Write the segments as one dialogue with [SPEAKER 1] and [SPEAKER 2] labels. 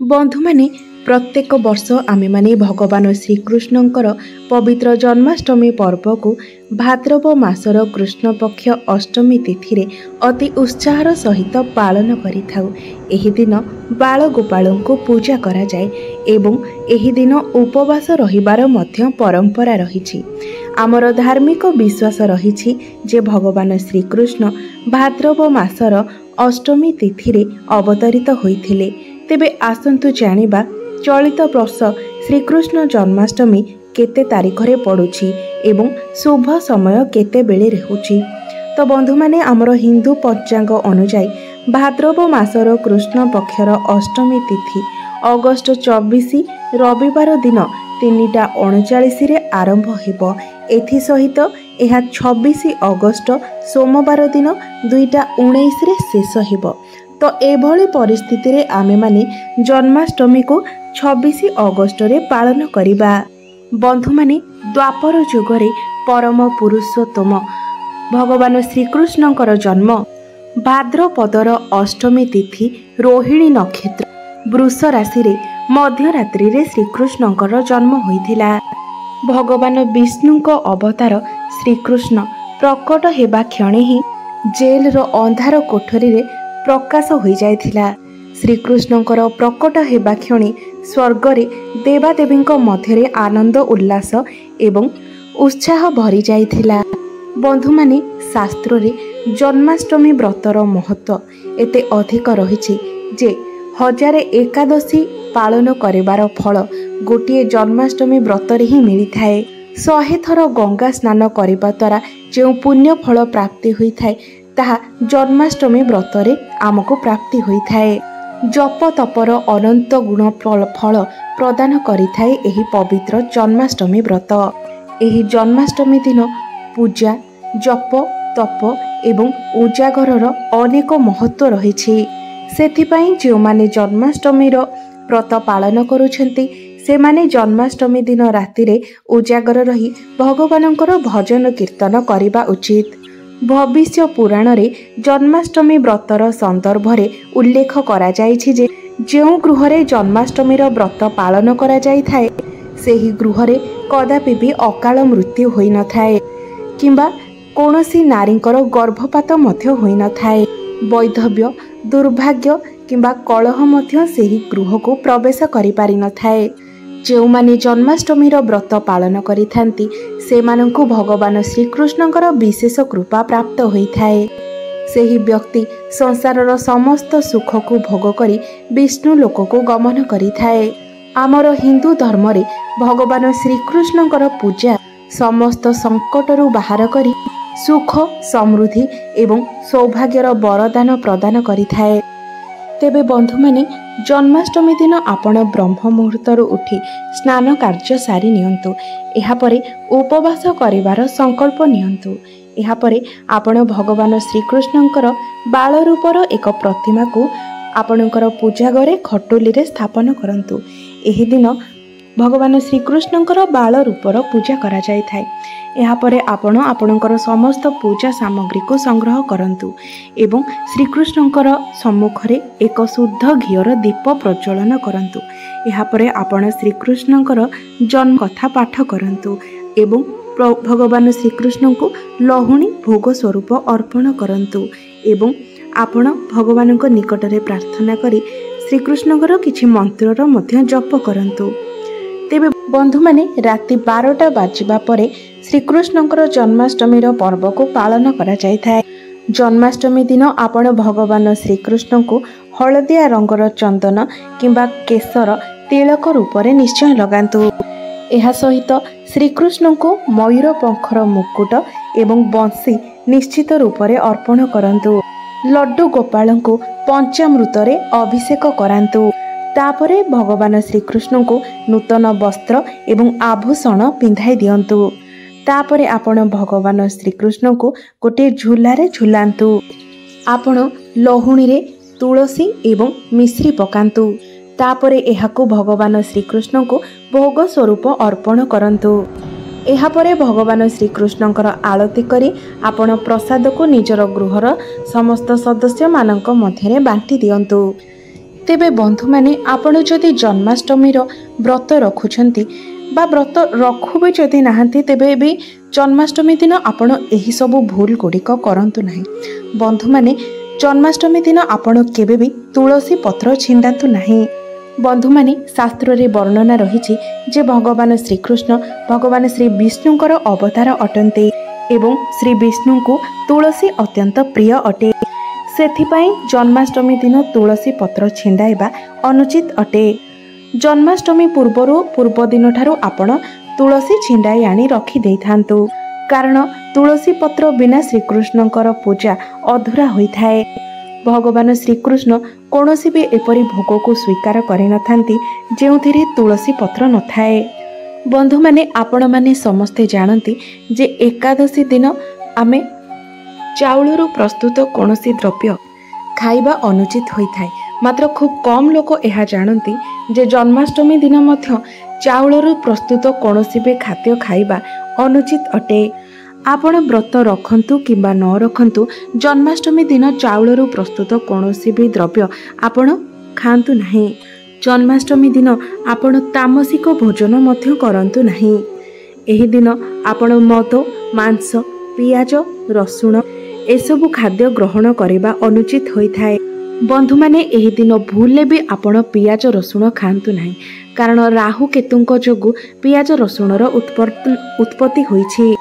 [SPEAKER 1] बंधु माने प्रत्येक वर्ष आमे माने भगवान श्रीकृष्णंकर पवित्र जन्माष्टमी पर्व को भाद्रव मासर कृष्ण पक्ष अष्टमी तिथि रे अति उत्साहर सहित पालन करिथाउ। एही दिन बाल गोपालों को पूजा करा जाए एवं एही दिन उपवास रहिबार मध्य परंपरा रहिछि। आमर धार्मिक विश्वास रहिछि जे भगवान श्रीकृष्ण भाद्रव मासर अष्टमी तिथि रे अवतरित होइथिले। तेबे आसंतु जानिबा चलित वर्ष श्रीकृष्ण जन्माष्टमी केते तारीख रे पड़ुछि एवं शुभ समय केते बेले रहुछि। तो बंधु माने आमर हिंदू पंचांग अनुसार भाद्रव मासर कृष्ण पक्षर अष्टमी तिथि अगस्त 24 रविवार दिन 3:39 रे आरंभ हेबो। एथि सहित एहा 26 अगस्त सोमवार दिन 2:19 रे शेष हेबो। तो एभली परिस्थिति रे आमे माने जन्माष्टमी को 26 अगस्त रे पालन करिबा। बंधु माने द्वापर जुगरे परम पुरुषोत्तम भगवान श्रीकृष्णंकर जन्म भाद्रपदर अष्टमी तिथि रोहिणी नक्षत्र वृष राशि रे मध्यरात्रि रे श्रीकृष्णंकर जन्म होइथिला। भगवान विष्णुंक अवतार श्रीकृष्ण प्रकट हेबा क्षणे ही जेल रो अंधार कोठरी रे प्रकाश हो जाइथिला। श्रीकृष्णंकर प्रकट हेबा क्षणे स्वर्ग रे देवादेवींक मध्यरे आनंद उल्लास एवं उत्साह भरी जाइथिला। बंधु माने शास्त्र रे जन्माष्टमी व्रतर महत्व एते अधिक रहिछि जे हजारे एकादशी पालन करिबार फल गोटिए जन्माष्टमी व्रत रे ही मिली थाए। 100 थर गंगा स्नान करिबा द्वारा जे पुण्य फल प्राप्ति होई थाए ताहा जन्माष्टमी व्रत रे आमको प्राप्ति होई थाए। जप तपर अनंत गुण फल प्रदान करि थाए एही पवित्र जन्माष्टमी व्रत। एही जन्माष्टमी दिन पूजा जप तप एवं उजागरर अनेक महत्व रहिछि। सेथिपाई जो माने जन्माष्टमी व्रत पालन करुछंती से माने जन्माष्टमी दिन राति रे उजागर रही भगवानंकर भजन कीर्तन करिबा उचित। भविष्य पुराण रे जन्माष्टमी व्रतर संदर्भ रे उल्लेख करा जाइछि जे जेउ गृह रे जन्माष्टमी व्रत पालन करा जाई थाए सेही गृह रे कदापि भी अकाल मृत्यु होई न थाए किंबा कोनोसी नारींकर गर्भपात मध्य होई न थाए। वैधव्य दुर्भाग्य किंबा कलह मध्य सेही गृह को प्रवेश करि पारि न थाए। जो माने जन्माष्टमी व्रत पालन करिथांती सेमानंकु भगवान श्रीकृष्णंकर विशेष कृपा प्राप्त होइथाए। सेही व्यक्ति संसारर समस्त सुख को भोग करी विष्णु लोक को गमन करिथाए। आमर हिंदू धर्म रे भगवान श्रीकृष्णंकर पूजा समस्त संकटरू बाहर करी सुख समृद्धि एवं सौभाग्यर वरदान प्रदान करिथाए। तेबे बंधु माने जन्माष्टमी दिन आपण ब्रह्म मुहूर्तरू उठी स्नान कार्य सारी नियंतु। एहा परे उपवास करिवार संकल्प नियंतु। एहा परे आपण भगवान श्रीकृष्णंकर बाल रूपर एक प्रतिमा को आपणकर पूजा घरे खटोली रे स्थापन करंतु। एही दिन भगवान श्रीकृष्णंकर बाल रूपर पूजा करा जाय थाए। एहा परे आपण आपणकर समस्त पूजा सामग्री को संग्रह करंतु एवं श्रीकृष्णंकर सम्मुखरे एक शुद्ध घीयर दीप प्रज्वलन करंतु। एहा परे आपण श्रीकृष्णंकर जन्म कथा पाठ करंतु एवं भगवान श्रीकृष्ण को लहुणी भोग स्वरूप अर्पण करंतु एवं आपण भगवान निकटरे प्रार्थना करी श्रीकृष्णंकर किछि मंत्रर मध्य जप करंतु। तेबे बंधु माने राति 12टा बाजिबा परे श्रीकृष्णंकर जन्माष्टमी पर्व को पालन करा जाय थाए। जन्माष्टमी दिन आपण भगवान श्रीकृष्ण को हलदिया रंगर चंदन किंबा केसर तिलक रूपरे निश्चय लगांतु। एहा सहित श्रीकृष्ण को मयूर पंखर मुकुट एवं बंसी निश्चित रूपरे अर्पण करंतु। लड्डू गोपाल को पंचामृत रे अभिषेक करांतु। तापरे भगवान श्रीकृष्ण को नूतन वस्त्र एवं आभूषण पिंधाई दियंतु। तापरे आपण भगवान श्रीकृष्ण को गोटे झूलारे झुलांतु। आपण लहुणी रे तुलसी एवं मिश्री पकांतु। तापरे एहाकु भगवान श्रीकृष्ण को भोग स्वरूप अर्पण करंतु। एहा परे भगवान श्रीकृष्णंकर आरती करी आपण प्रसाद को निजर गृहर समस्त सदस्य मानक मध्यरे बांटी दियंतु। तेबे बंधु माने आपण जदि जन्माष्टमीर व्रत रखुछंती बा व्रत रखु भी जदि नाहंती तेबे भी जन्माष्टमी दिन आपण एही सबु भूल गुड़िक करंतु नाही। बंधु माने जन्माष्टमी दिन आपण केबे भी तुलसी पत्र छिंडातु नाही। बंधु माने शास्त्र रे वर्णना रहिछि जे भगवान श्रीकृष्ण भगवान श्री विष्णुंकर अवतार अटंते एवं श्री विष्णु को तुलसी अत्यंत प्रिय अटे। सेथिपाई जन्माष्टमी दिन तुलसी पत्र छिंडाइबा अनुचित अटे। जन्माष्टमी पूर्व दिन ठारू आपण तुलसी छिंडाई आनी रखी देइथांतु, कारण तुलसी पत्र बिना श्रीकृष्णंकर पूजा अधूरा होइथाए। भगवान श्रीकृष्ण कौनसी भी एपरी भोग को स्वीकार करे नथांती जेउथिरे तुलसी पत्र नथाए। बंधु माने आपण माने समस्ते जानती जे एकादशी दिन आमे चाउलरू प्रस्तुत कौनसी द्रव्य खाइबा अनुचित होइथाए। मात्र खूब कम लोक यह जानती जे जन्माष्टमी दिन मध्य चाउलरू प्रस्तुत कौनसी भी खाद्य खाइबा अनुचित अटे। आपण व्रत रखंतु किंबा न रखंतु जन्माष्टमी दिन चाउलरू प्रस्तुत कौनसी भी द्रव्य आपण खांतु नहीं। जन्माष्टमी दिन आपण तामसिक भोजन मध्य करंतु नहीं। एही दिन आपण मद मांस पियाज रसुण एसबु खाद्य ग्रहण करबा अनुचित होइथाए। बंधु माने एही दिन भूले भी आपण पियाज रसुण खांतु नहीं, कारण राहु केतुंक जोगु पियाज रसुणर उत्पत्ति होइछि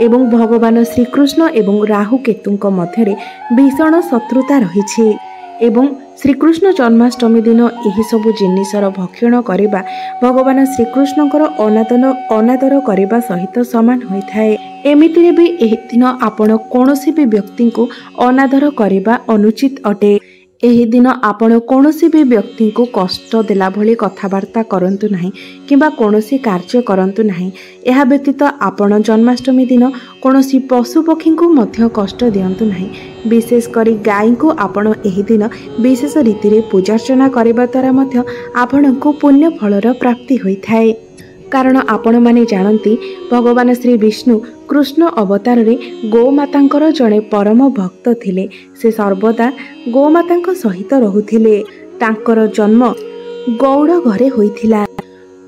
[SPEAKER 1] एवं भगवान श्रीकृष्ण एवं राहु केतुंक मध्यरे भीषण शत्रुता रहिछि एवं श्रीकृष्ण जन्माष्टमी दिन एही सबु जिनिसर भक्षण करिबा भगवान श्रीकृष्णकर अनादर करिबा सहित समान होइथाए। एमितिरे भी एही दिन आपण कोनोसी भी व्यक्ति को अनादर करिबा अनुचित अटे। एही दिन आपण कोनोसी भी व्यक्ति को कष्ट देला भली कथावार्ता करंतु नहीं किंबा कोनोसी कार्य करंतु नहीं। एहा व्यतीत आपण जन्माष्टमी दिन कोनोसी पशु पक्षी को मध्य कष्ट दियंतु नहीं। विशेष करी गाय को आपण एही दिन विशेष रीति रे पूजार्चना करबा द्वारा मध्य आपण को पुण्य फलर प्राप्ति होइथाए। कारण आपण माने जानती भगवान श्री विष्णु कृष्ण अवतार रे गोमातांकर जड़े परम भक्त थिले। से सर्वदा गोमातांक सहित रहुथिले। तांकर जन्म गौड़ घरे होइथिला।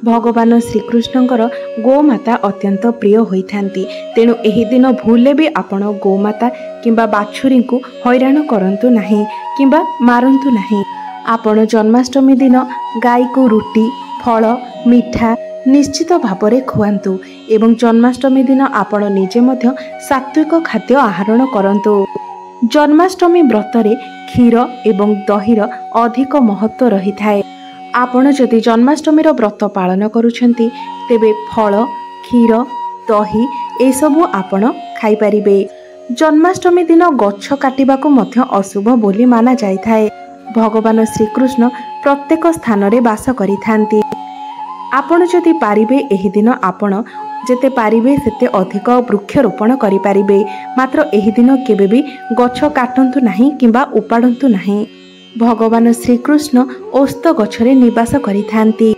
[SPEAKER 1] भगवान श्रीकृष्णंकर गोमाता अत्यंत प्रिय होइथांती। तेणु एही दिन भूले भी आपण गोमाता किंबा बाछुरी को हैरान करंतु नाही किंबा मारंतु नाही। आपण जन्माष्टमी दिन गाय को रुटी फल मिठा निश्चित भावरे खुआंतु एवं जन्माष्टमी दिन आपण निजे मध्य सात्विक खाद्य आहरण करंतु। जन्माष्टमी व्रतरे क्षीर एवं दहीर अधिक महत्व रही थाए। आपण जदि जन्माष्टमीर व्रत पालन करुछंती तेबे फल क्षीर दही एसबु आपण खाई परिबे। जन्माष्टमी दिन गच्छ काटिबाको मध्य अशुभ बोली माना जाइथाए। भगवान श्रीकृष्ण प्रत्येक स्थान रे वास करिथांती। आपण जदि पारिबे एही दिन आपण जेते पारिबे सेते अधिक वृक्षरोपण करि पारिबे। मात्र एही दिन केबे भी गच्छ काटंतु नाही किंबा उपाडंतु नाही। भगवान श्रीकृष्ण ओस्त गछरे निवास करिथांती।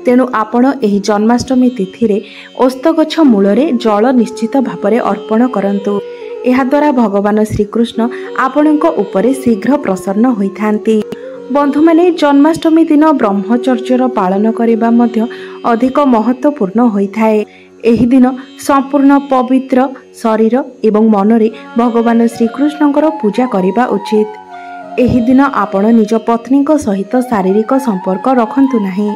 [SPEAKER 1] तेणु आपण एही जन्माष्टमी तिथि रे ओस्त गछ मूलरे जल निश्चित भावरे अर्पण करंतु। एहा द्वारा भगवान श्रीकृष्ण आपणक उपरे शीघ्र प्रसन्न होइथांती। बंधु माने जन्माष्टमी दिन ब्रह्मचर्यर पालन करिबा मध्य अधिक महत्वपूर्ण होइथाए। एही दिन संपूर्ण पवित्र शरीर एवं मनरे भगवान श्रीकृष्णंकर पूजा करिबा उचित। एही दिन आपण निज पत्नी सहित शारीरिक संपर्क रखंतु नाही।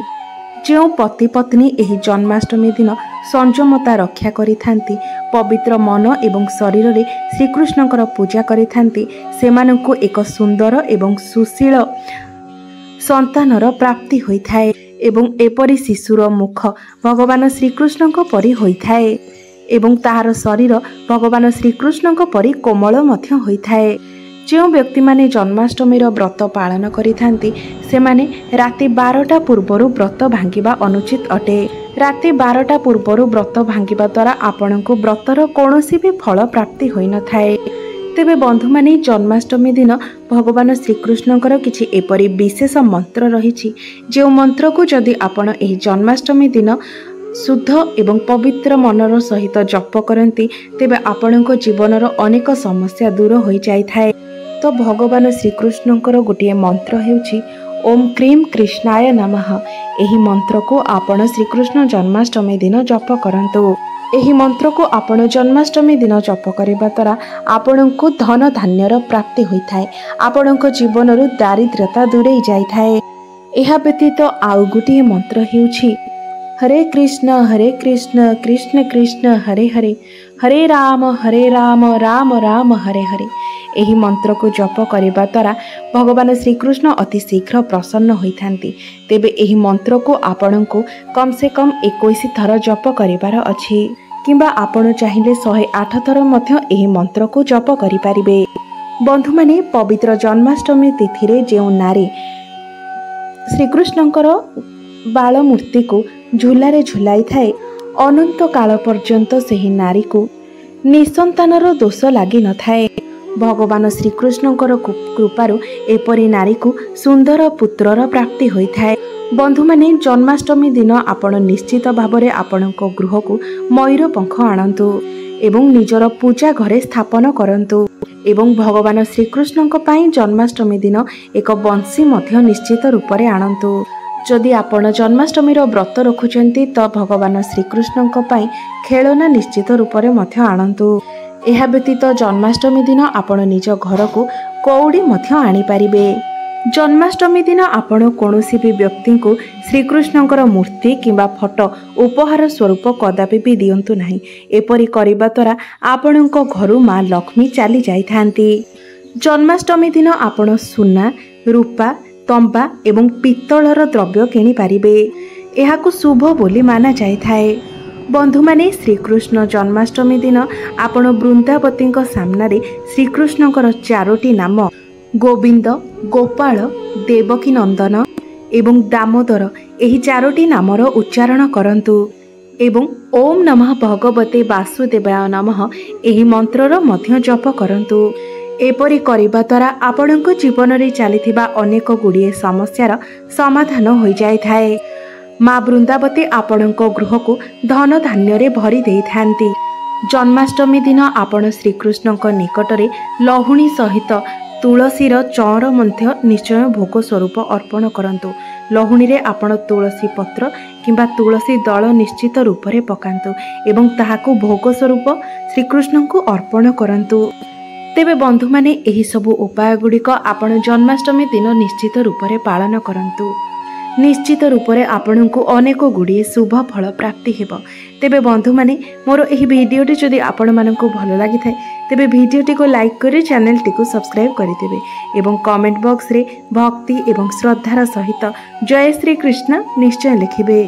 [SPEAKER 1] जो पति पत्नी एही जन्माष्टमी दिन संयमता रक्षा करिथांती पवित्र मन एवं शरीर रे श्रीकृष्णंकर पूजा करिथांती सेमानंकु एक सुंदर एवं सुशील संतानर प्राप्ति होइथाए एवं एपरि शिशुर मुख भगवान श्रीकृष्णंक परि होइथाए एवं ताहार शरीर भगवान श्रीकृष्णंक परि कोमल मध्य होइथाए। जो व्यक्ति माने जन्माष्टमीर व्रत पालन करिथांती सेमाने राति 12टा पूर्वरु व्रत भांगिबा अनुचित अटे। राति 12टा पूर्वरु व्रत भांगिबा द्वारा आपणको व्रतर कोनोसी भी फल प्राप्ति होई न थाए। तेबे बंधु माने जन्माष्टमी दिन भगवान श्रीकृष्णंकर किछि एपरि विशेष मंत्र रहिछि जे मंत्र को जदि आपण एही जन्माष्टमी दिन शुद्ध एवं पवित्र मनर सहित जप करती तेबे आपणको जीवनर अनेक समस्या दूर हो जाए। तो भगवान श्रीकृष्णंकर गोटे मंत्र हेउछि ओम क्रीम कृष्णाय नमः एही मंत्र को आपण श्रीकृष्ण जन्माष्टमी दिन जप करंतु। एही मंत्र को आपण जन्माष्टमी दिन जप करबा द्वारा आपण को धन धान्यर प्राप्ति होइथाय। आपण जीवन रु दारिद्र्यता दूरेई जाइथाय। एहा व्यतीत आउ गोटे मंत्र हेउछि हरे कृष्ण कृष्ण कृष्ण हरे हरे, हरे राम राम राम हरे हरे। एही मंत्र को जप करबा द्वारा भगवान श्रीकृष्ण अति शीघ्र प्रसन्न होइथांती। तेबे एही मंत्र को आपण को कम से कम 21 थर जप करिबार अछि, किंबा आपण चाहिए 108 थर मध्य एही मंत्र को जप करि परिबे। बंधु माने पवित्र जन्माष्टमी तिथि रे जेउ नारी श्रीकृष्णंकर बाल मूर्ति को झूलारे झुलाई थाए, अनंत काल पर्यंत सेही नारी को निसंतानर दोष लगी न थाए। भगवान श्रीकृष्णंकर कृपारु एपरी नारी को सुंदर पुत्रर प्राप्ति होइथाए। बंधु माने जन्माष्टमी दिन आपण निश्चित भावरे आपणक गृह को मयूर पंख आणंतु एवं निजर पूजा घरे स्थापन करंतु एवं भगवान श्रीकृष्णंक पई जन्माष्टमी दिन एक बंशी मध्य निश्चित रूपरे आणंतु। जदि आपण जन्माष्टमी व्रत रखुचंती तो भगवान श्रीकृष्णंक पई खेलना निश्चित रूपरे मध्य आणंतु। एहा व्यतीत जन्माष्टमी दिन आपण निज घर को कौड़ी मध्य आनी पारिबे। जन्माष्टमी दिन आपण कोनोसी भी व्यक्ति को श्रीकृष्णंकर मूर्ति किंबा फोटो उपहार स्वरूप कदापि भी दियंतु नाही। एपरि करिबा द्वारा आपणक घरु मां लक्ष्मी चली जाइथांती। जन्माष्टमी दिन आपण सुना, रूपा, तंबा एवं पित्तलर द्रव्य किनी पारिबे। एहाकु शुभ बोली माना जाइथाए। बंधु माने श्रीकृष्ण जन्माष्टमी दिन आपण वृंदावती सामने श्रीकृष्णंकर 4टी नाम गोविंद, गोपाल, देवकी नंदन एवं दामोदर एही 4टी नामर उच्चारण करंतु एवं ओम नमः भगवते वासुदेवाय नमः एही मंत्रर मध्य जप करंतु। एपरि करिबा द्वारा आपणक जीवन रे चलीथिबा अनेक गुड़िए समस्यार समाधान हो जाय थाए। माँ वृंदावती आपणक गृह को धन धान्य रे भरी देई थांती। जन्माष्टमी दिन आपण श्रीकृष्णक निकटरे लहुणी सहित तुलसीर चौर मध्य निश्चय भोग स्वरूप अर्पण करंतु। लहुणी रे आपण तुलसी पत्र किंबा तुलसी दल निश्चित रूप रे पकांतु एवं ताहाकु भोग स्वरूप श्रीकृष्ण को अर्पण करंतु। तेबे बंधु माने एही सबु उपाय गुड़िक आपण जन्माष्टमी दिन निश्चित रूप रे पालन करंतु। निश्चित रूप रे आपणको अनेक गुड़िए शुभ फल प्राप्ति हेब। तेबे बंधु माने मोर एही भिडियोटी जदि आपण माननको भल लागि थाए तेबे भिडियोटी को लाइक करी चैनल टी को सब्सक्राइब करिदेबे एवं कमेंट बॉक्स रे भक्ति एवं श्रद्धार सहित जय श्री कृष्ण निश्चय लिखिबे।